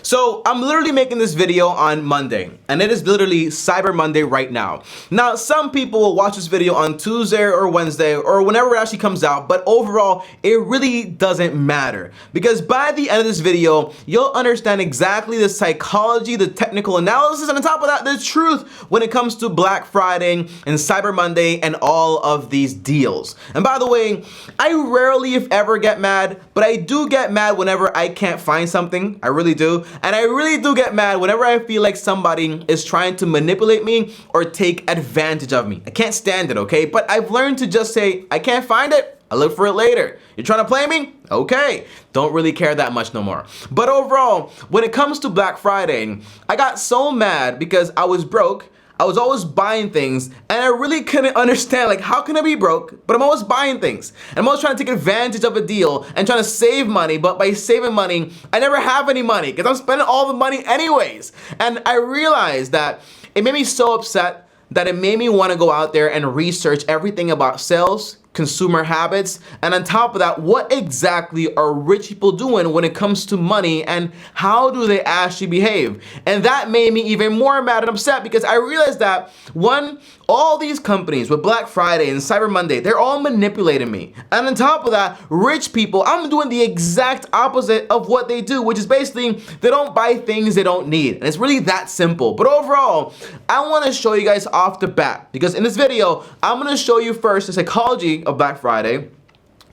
So I'm literally making this video on Monday, and it is literally Cyber Monday right now. Now, some people will watch this video on Tuesday or Wednesday or whenever it actually comes out, but overall, it really doesn't matter because by the end of this video, you'll understand exactly the psychology, the technical analysis, and on top of that, the truth when it comes to Black Friday and Cyber Monday and all of these deals. And by the way, I rarely, if ever, get mad, but I do get mad whenever I can't find something. I really do. And I really do get mad whenever I feel like somebody is trying to manipulate me or take advantage of me. I can't stand it, okay? But I've learned to just say, I can't find it. I'll look for it later. You're trying to play me? Okay. Don't really care that much no more. But overall, when it comes to Black Friday, I got so mad because I was broke. I was always buying things and I really couldn't understand, like, how can I be broke, but I'm always buying things. And I'm always trying to take advantage of a deal and trying to save money, but by saving money, I never have any money because I'm spending all the money anyways. And I realized that it made me so upset that it made me want to go out there and research everything about sales, consumer habits, and on top of that, what exactly are rich people doing when it comes to money and how do they actually behave? And that made me even more mad and upset because I realized that, one, all these companies with Black Friday and Cyber Monday, they're all manipulating me. And on top of that, rich people, I'm doing the exact opposite of what they do, which is basically they don't buy things they don't need. And it's really that simple. But overall, I want to show you guys off the bat because in this video, I'm going to show you first the psychology of Black Friday,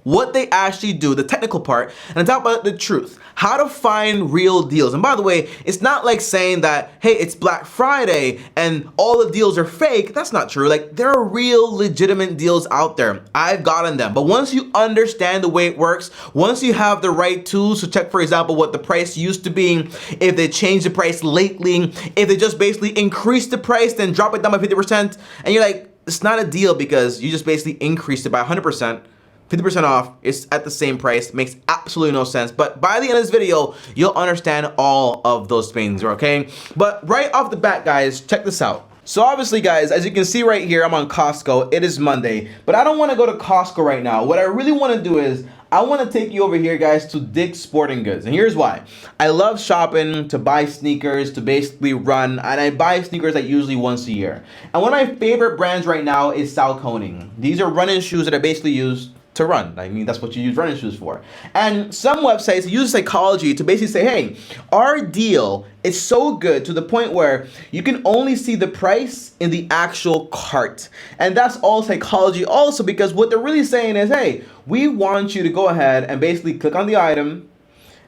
what they actually do, the technical part, and on top of the truth, how to find real deals. And by the way, it's not like saying that, hey, it's Black Friday and all the deals are fake. That's not true. Like, there are real legitimate deals out there. I've gotten them. But once you understand the way it works, once you have the right tools to check, for example, what the price used to be, if they changed the price lately, if they just basically increase the price, then drop it down by 50%, and you're like, it's not a deal because you just basically increased it by 100%. 50% off, it's at the same price, makes absolutely no sense. But by the end of this video, you'll understand all of those things, okay? But right off the bat, guys, check this out. So obviously, guys, as you can see right here, I'm on Costco. It is Monday, but I don't want to go to Costco right now. What I really want to do is I want to take you over here, guys, to Dick's Sporting Goods. And here's why. I love shopping, to buy sneakers, to basically run, and I buy sneakers like usually once a year. And one of my favorite brands right now is Saucony. These are running shoes that I basically use to run. I mean, that's what you use running shoes for. And some websites use psychology to basically say, hey, our deal is so good to the point where you can only see the price in the actual cart. And that's all psychology also, because what they're really saying is, hey, we want you to go ahead and basically click on the item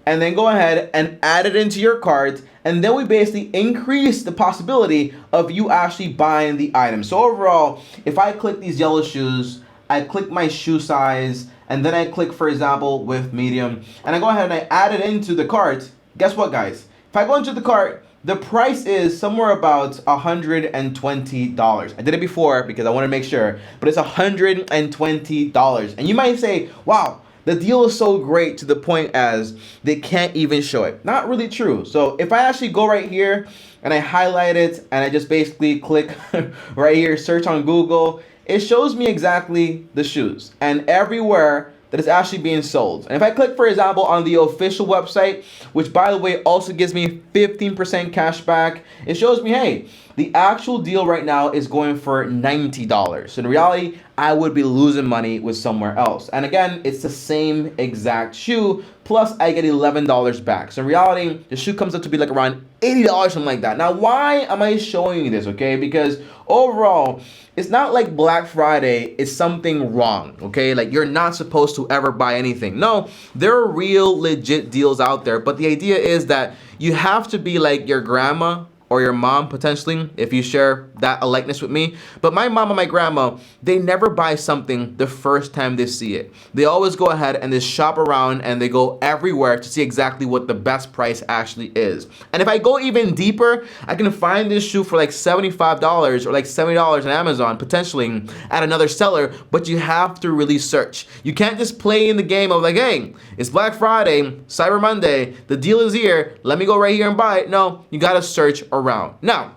and then go ahead and add it into your cart. And then we basically increase the possibility of you actually buying the item. So overall, if I click these yellow shoes, I click my shoe size, and then I click, for example, with medium, and I go ahead and I add it into the cart. Guess what, guys? If I go into the cart, the price is somewhere about $120. I did it before because I want to make sure, but it's $120. And you might say, wow, the deal is so great to the point as they can't even show it. Not really true. So if I actually go right here and I highlight it and I just basically click right here, search on Google, it shows me exactly the shoes and everywhere that is actually being sold. And if I click, for example, on the official website, which by the way also gives me 15% cash back, it shows me, hey, the actual deal right now is going for $90. So in reality, I would be losing money with somewhere else. And again, it's the same exact shoe, plus I get $11 back. So in reality, the shoe comes up to be like around $80, something like that. Now, why am I showing you this, okay? Because overall, it's not like Black Friday is something wrong, okay? Like, you're not supposed to ever buy anything. No, there are real legit deals out there, but the idea is that you have to be like your grandma or your mom, potentially, if you share that a likeness with me. But my mom and my grandma, they never buy something the first time they see it. They always go ahead and they shop around and they go everywhere to see exactly what the best price actually is. And if I go even deeper, I can find this shoe for like $75 or like $70 on Amazon, potentially at another seller, but you have to really search. You can't just play in the game of like, hey, it's Black Friday, Cyber Monday, the deal is here, let me go right here and buy it. No, you gotta search around. Now,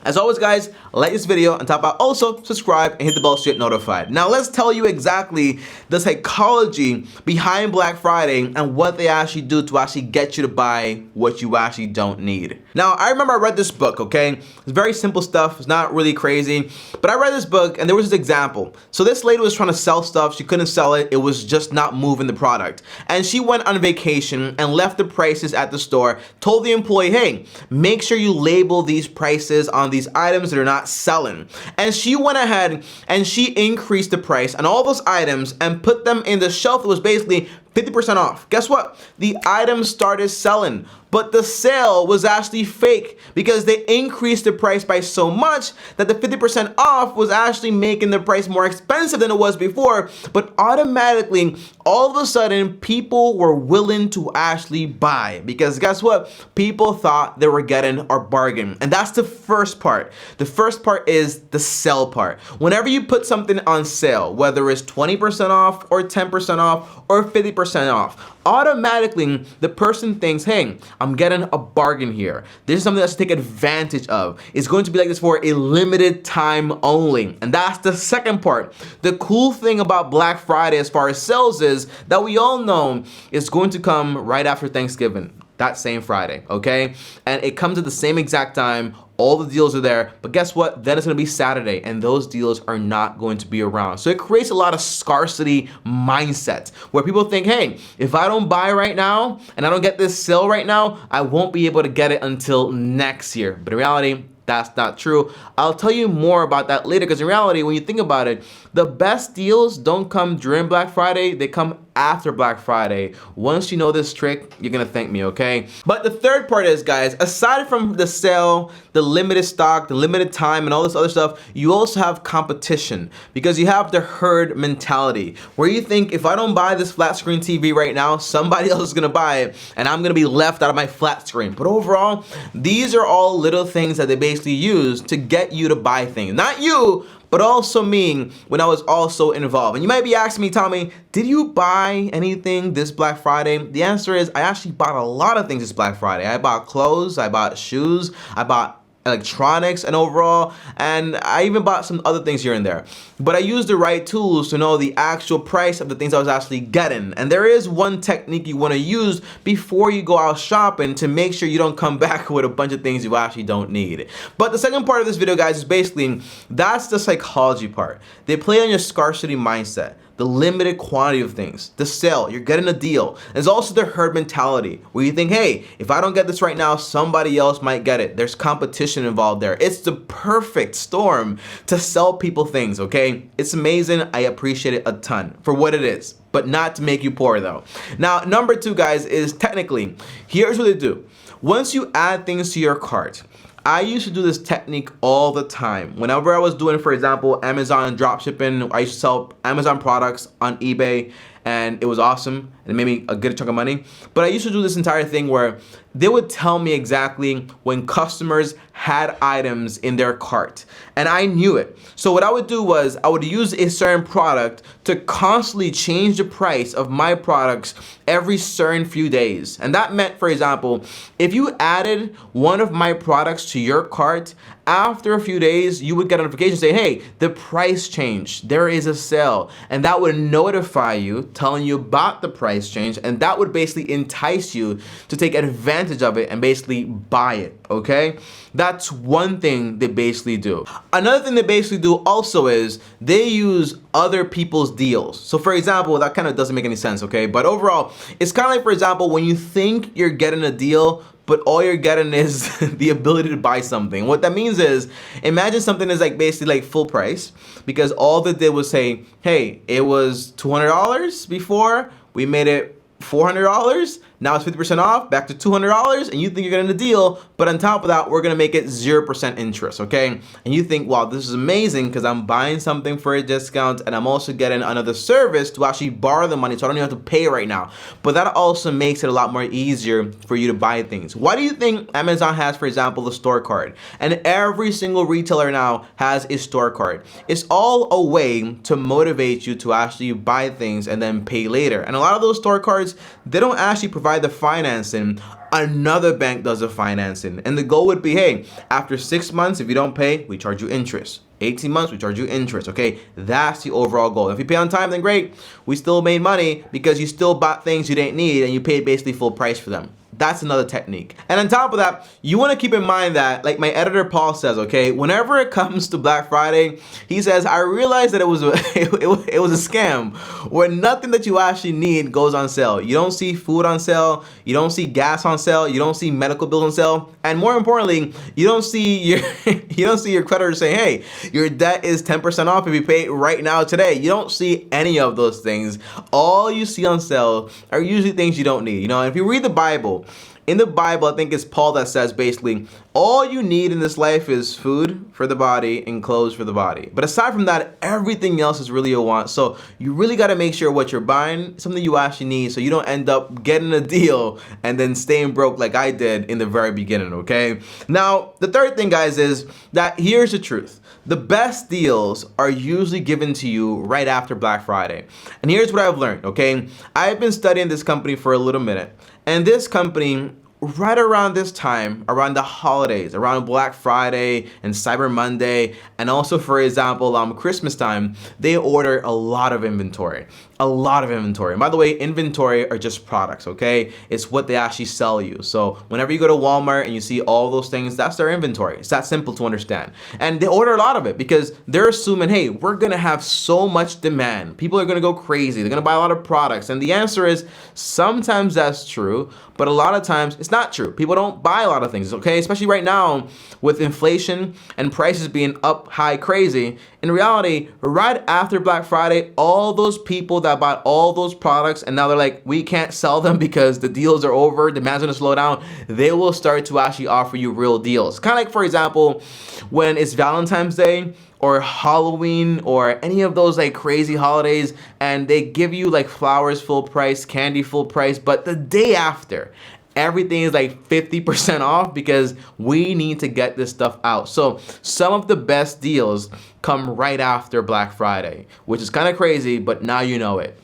As always, guys, like this video and top out, also subscribe and hit the bell so you get notified. Now let's tell you exactly the psychology behind Black Friday and what they actually do to actually get you to buy what you actually don't need. Now, I remember I read this book, okay? It's very simple stuff, it's not really crazy, but I read this book and there was this example. So this lady was trying to sell stuff, she couldn't sell it, it was just not moving the product. And she went on vacation and left the prices at the store, told the employee, hey, make sure you label these prices on these items that are not selling. And she went ahead and she increased the price on all those items and put them in the shelf that was basically 50% off. Guess what? The items started selling, but the sale was actually fake because they increased the price by so much that the 50% off was actually making the price more expensive than it was before. But automatically, all of a sudden, people were willing to actually buy because guess what? People thought they were getting a bargain. And that's the first part. The first part is the sell part. Whenever you put something on sale, whether it's 20% off or 10% off or 50% off, automatically the person thinks, hey, I'm getting a bargain here. This is something that's to take advantage of. It's going to be like this for a limited time only. And that's the second part. The cool thing about Black Friday as far as sales is that we all know is going to come right after Thanksgiving, that same Friday, okay? And it comes at the same exact time. All the deals are there, but guess what? Then it's gonna be Saturday and those deals are not going to be around. So it creates a lot of scarcity mindset where people think, hey, if I don't buy right now and I don't get this sale right now, I won't be able to get it until next year. But in reality, that's not true. I'll tell you more about that later because in reality, when you think about it, the best deals don't come during Black Friday, they come after Black Friday. Once you know this trick, you're gonna thank me, okay? But the third part is, guys, aside from the sale, the limited stock, the limited time, and all this other stuff, you also have competition because you have the herd mentality where you think if I don't buy this flat screen TV right now, somebody else is gonna buy it and I'm gonna be left out of my flat screen. But overall, these are all little things that they basically use to get you to buy things. Not you, but also me when I was also involved. And you might be asking me, Tommy, did you buy anything this Black Friday? The answer is I actually bought a lot of things this Black Friday. I bought clothes, I bought shoes, I bought electronics and overall, and I even bought some other things here and there. But I used the right tools to know the actual price of the things I was actually getting. And there is one technique you want to use before you go out shopping to make sure you don't come back with a bunch of things you actually don't need. But the second part of this video, guys, is basically that's the psychology part. They play on your scarcity mindset, the limited quantity of things, the sale, you're getting a deal. There's also the herd mentality where you think, hey, if I don't get this right now, somebody else might get it. There's competition involved there. It's the perfect storm to sell people things, okay? It's amazing. I appreciate it a ton for what it is, but not to make you poor though. Now, number two, guys, is technically, here's what they do. Once you add things to your cart, I used to do this technique all the time. Whenever I was doing, for example, Amazon dropshipping, I used to sell Amazon products on eBay and it was awesome and it made me a good chunk of money. But I used to do this entire thing where they would tell me exactly when customers had items in their cart and I knew it. So what I would do was I would use a certain product to constantly change the price of my products every certain few days. And that meant, for example, if you added one of my products to your cart, after a few days, you would get a notification saying, hey, the price changed, there is a sale. And that would notify you, telling you about the price change, and that would basically entice you to take advantage of it and basically buy it, okay? That's one thing they basically do. Another thing they basically do also is they use other people's deals. So for example, that kind of doesn't make any sense, okay? But overall, it's kind of like, for example, when you think you're getting a deal, but all you're getting is the ability to buy something. What that means is, imagine something is like basically like full price because all they did was say, hey, it was $200 before, we made it $400, now it's 50% off, back to $200, and you think you're getting a deal, but on top of that, we're gonna make it 0% interest, okay? And you think, wow, this is amazing because I'm buying something for a discount and I'm also getting another service to actually borrow the money so I don't even have to pay right now. But that also makes it a lot more easier for you to buy things. Why do you think Amazon has, for example, the store card? And every single retailer now has a store card. It's all a way to motivate you to actually buy things and then pay later. And a lot of those store cards, they don't actually provide the financing another bank does the financing. And the goal would be, hey, after 6 months, if you don't pay, we charge you interest. 18 months, we charge you interest, okay? That's the overall goal. If you pay on time, then great. We still made money because you still bought things you didn't need and you paid basically full price for them. That's another technique. And on top of that, you want to keep in mind that, like my editor Paul says, okay, whenever it comes to Black Friday, he says, I realized that it was a scam where nothing that you actually need goes on sale. You don't see food on sale, you don't see gas on sale, you don't see medical bills on sale, and more importantly, you don't see your creditor saying, hey, your debt is 10% off if you pay right now today. You don't see any of those things. All you see on sale are usually things you don't need. You know, if you read the Bible, in the Bible, I think it's Paul that says basically, all you need in this life is food for the body and clothes for the body. But aside from that, everything else is really a want. So you really got to make sure what you're buying is something you actually need, so you don't end up getting a deal and then staying broke like I did in the very beginning, okay? Now, the third thing, guys, is that here's the truth. The best deals are usually given to you right after Black Friday. And here's what I've learned, okay? I've been studying this company for a little minute. And this company, right around this time, around the holidays, around Black Friday and Cyber Monday, and also, for example, Christmas time, they order a lot of inventory. A lot of inventory. And by the way, inventory are just products, okay? It's what they actually sell you. So whenever you go to Walmart and you see all those things, that's their inventory. It's that simple to understand. And they order a lot of it because they're assuming, hey, we're gonna have so much demand. People are gonna go crazy. They're gonna buy a lot of products. And the answer is, sometimes that's true, but a lot of times it's not true. People don't buy a lot of things, okay? Especially right now with inflation and prices being up high crazy. In reality, right after Black Friday, all those people that bought all those products and now they're like, we can't sell them because the deals are over, demand's gonna slow down, they will start to actually offer you real deals. Kind of like, for example, when it's Valentine's Day or Halloween or any of those like crazy holidays and they give you like flowers full price, candy full price, but the day after, everything is like 50% off because we need to get this stuff out. So some of the best deals come right after Black Friday, which is kind of crazy, but now you know it.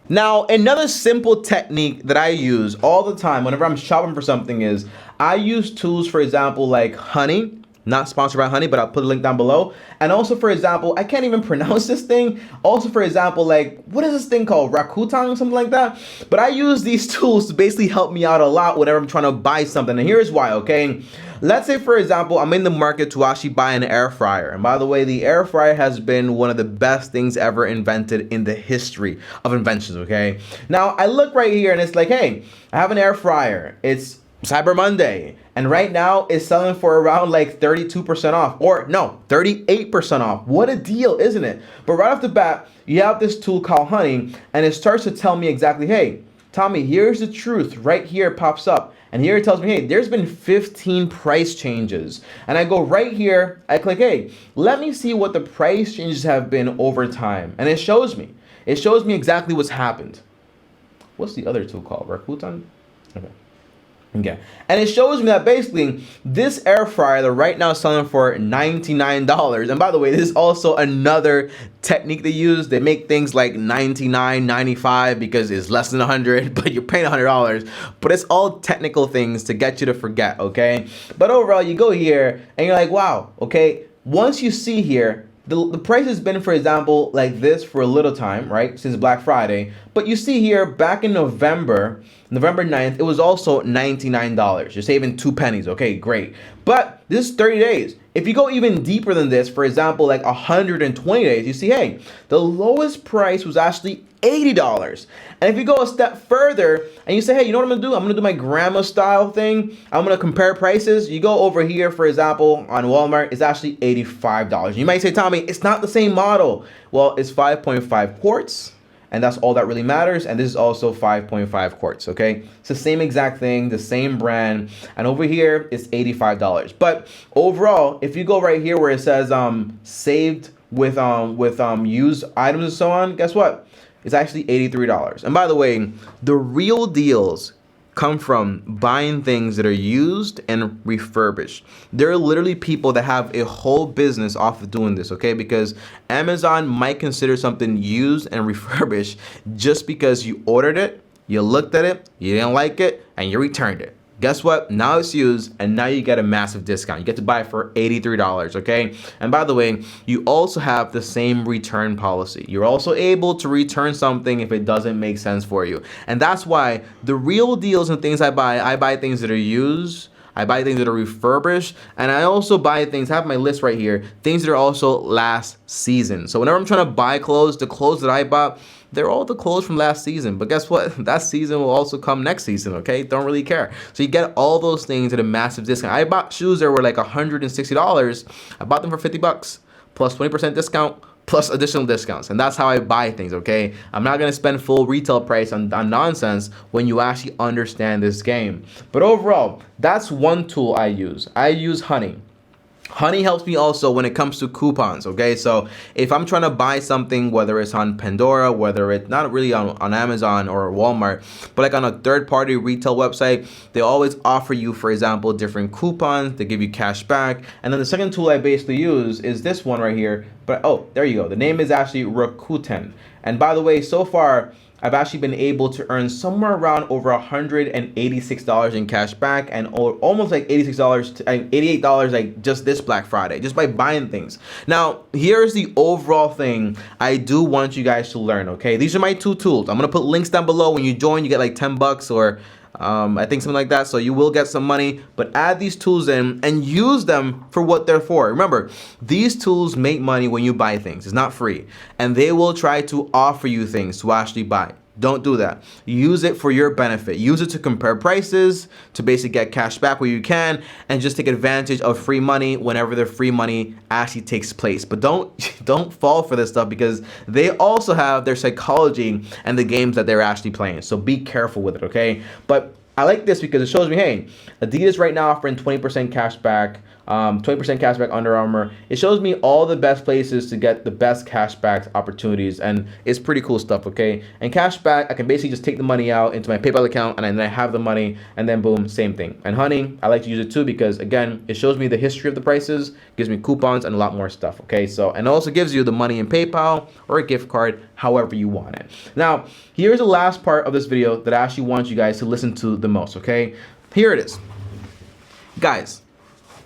Now, another simple technique that I use all the time whenever I'm shopping for something is I use tools, for example, like Honey. Not sponsored by Honey, but I'll put a link down below. And also, for example, I can't even pronounce this thing. Also, for example, like, what is this thing called? Rakuten or something like that? But I use these tools to basically help me out a lot whenever I'm trying to buy something. And here's why, okay? Let's say, for example, I'm in the market to actually buy an air fryer. And by the way, the air fryer has been one of the best things ever invented in the history of inventions, okay? Now, I look right here and it's like, hey, I have an air fryer. It's Cyber Monday, and right now it's selling for around like 32% off, or no, 38% off. What a deal, isn't it? But right off the bat, you have this tool called Honey, and it starts to tell me exactly, hey, Tommy, here's the truth. Right here it pops up, and here it tells me, hey, there's been 15 price changes. And I go right here, I click, hey, let me see what the price changes have been over time. And it shows me. It shows me exactly what's happened. What's the other tool called? Rakuten? Okay, and it shows me that basically this air fryer that right now is selling for $99. And by the way, this is also another technique they use. They make things like $99, $95 because it's less than $100, but you're paying $100. But it's all technical things to get you to forget, okay? But overall, you go here and you're like, wow, okay, once you see here, the price has been, for example, like this for a little time, right? Since Black Friday. But you see here, back in November 9th, it was also $99. You're saving 2 pennies. Okay, great. But this is 30 days. If you go even deeper than this, for example, like 120 days, you see, hey, the lowest price was actually $80. And if you go a step further and you say, hey, you know what I'm gonna do? I'm gonna do my grandma style thing. I'm gonna compare prices. You go over here, for example, on Walmart, it's actually $85. You might say, Tommy, it's not the same model. Well, it's 5.5 quarts. And that's all that really matters. And this is also 5.5 quarts, okay? It's the same exact thing, the same brand. And over here, it's $85. But overall, if you go right here where it says saved with used items and so on, guess what? It's actually $83. And by the way, the real deals come from buying things that are used and refurbished. There are literally people that have a whole business off of doing this, okay? Because Amazon might consider something used and refurbished just because you ordered it, you looked at it, you didn't like it, and you returned it. Guess what? Now it's used, and now you get a massive discount. You get to buy it for $83, okay? And by the way, you also have the same return policy. You're also able to return something if it doesn't make sense for you. And that's why the real deals and things I buy things that are used, I buy things that are refurbished, and I also buy things, I have my list right here, things that are also last season. So whenever I'm trying to buy clothes, the clothes that I bought, they're all the clothes from last season. But guess what? That season will also come next season, okay? Don't really care. So you get all those things at a massive discount. I bought shoes that were like $160. I bought them for $50 plus 20% discount plus additional discounts. And that's how I buy things, okay? I'm not gonna spend full retail price on nonsense when you actually understand this game. But overall, that's one tool I use. I use Honey. Honey helps me also when it comes to coupons, okay? So if I'm trying to buy something, whether it's on Pandora, whether it's not really on Amazon or Walmart, but like on a third-party retail website, they always offer you, for example, different coupons. They give you cash back. And then the second tool I basically use is this one right here. But oh, there you go. The name is actually Rakuten. And by the way, so far, I've actually been able to earn somewhere around over $186 in cash back and almost like $88 like just this Black Friday, just by buying things. Now, here's the overall thing I do want you guys to learn, okay? These are my two tools. I'm gonna put links down below. When you join, you get like $10 or I think something like that, so you will get some money, but add these tools in and use them for what they're for. Remember, these tools make money when you buy things. It's not free, and they will try to offer you things to actually buy. Don't do that. Use it for your benefit. Use it to compare prices, to basically get cash back where you can, and just take advantage of free money whenever the free money actually takes place. But don't fall for this stuff, because they also have their psychology and the games that they're actually playing. So be careful with it, okay? But I like this because it shows me, hey, Adidas right now offering 20% cash back, 20% cash back Under Armour. It shows me all the best places to get the best cash back opportunities, and it's pretty cool stuff, okay? And cash back, I can basically just take the money out into my PayPal account, and then I have the money, and then boom, same thing. And Honey, I like to use it too because, again, it shows me the history of the prices, gives me coupons and a lot more stuff, okay? So, and it also gives you the money in PayPal or a gift card, however you want it. Now, here's the last part of this video that I actually want you guys to listen to the most, okay? Here it is. Guys,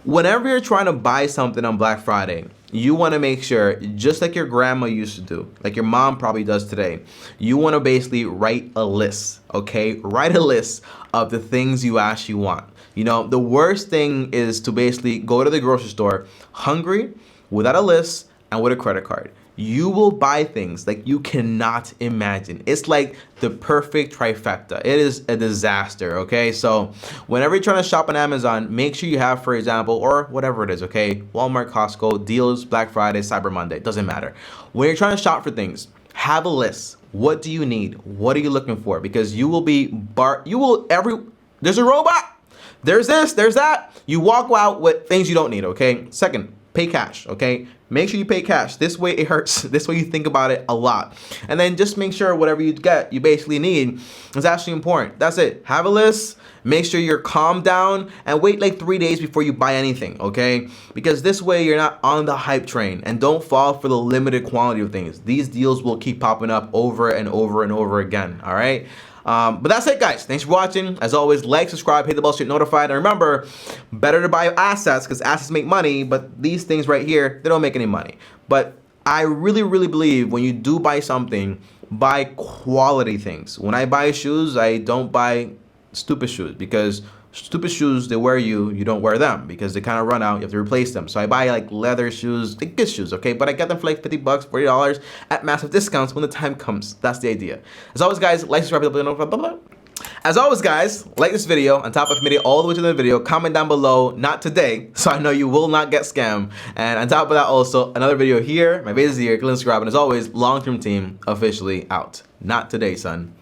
whenever you're trying to buy something on Black Friday, you want to make sure, just like your grandma used to do, like your mom probably does today, you want to basically write a list, okay? Write a list of the things you actually want. You know, the worst thing is to basically go to the grocery store hungry, without a list, and with a credit card. You will buy things like you cannot imagine. It's like the perfect trifecta. It is a disaster, okay? So whenever you're trying to shop on Amazon, make sure you have, for example, or whatever it is, okay? Walmart, Costco, deals, Black Friday, Cyber Monday, doesn't matter. When you're trying to shop for things, have a list. What do you need? What are you looking for? Because you will be there's a robot, there's this, there's that. You walk out with things you don't need, okay? Second, pay cash, okay? Make sure you pay cash. This way it hurts. This way you think about it a lot. And then just make sure whatever you get, you basically need, is actually important. That's it. Have a list. Make sure you're calm down and wait like 3 days before you buy anything, okay? Because this way you're not on the hype train, and don't fall for the limited quantity of things. These deals will keep popping up over and over and over again, all right? But that's it, guys. Thanks for watching. As always, like, subscribe, hit the bell so you're notified. And remember, better to buy assets because assets make money, but these things right here, they don't make any money. But I really, really believe when you do buy something, buy quality things. When I buy shoes, I don't buy stupid shoes, because stupid shoes, they wear you, you don't wear them because they kind of run out, you have to replace them. So I buy like leather shoes, like good shoes, okay? But I get them for like $50, $40 at massive discounts when the time comes. That's the idea. As always, guys, like, subscribe, blah, blah, blah, blah. As always, guys, like this video, on top of the video, all the way to the video, comment down below, not today, so I know you will not get scammed. And on top of that, also, another video here, my base is here, click and subscribe, and as always, long-term team officially out. Not today, son.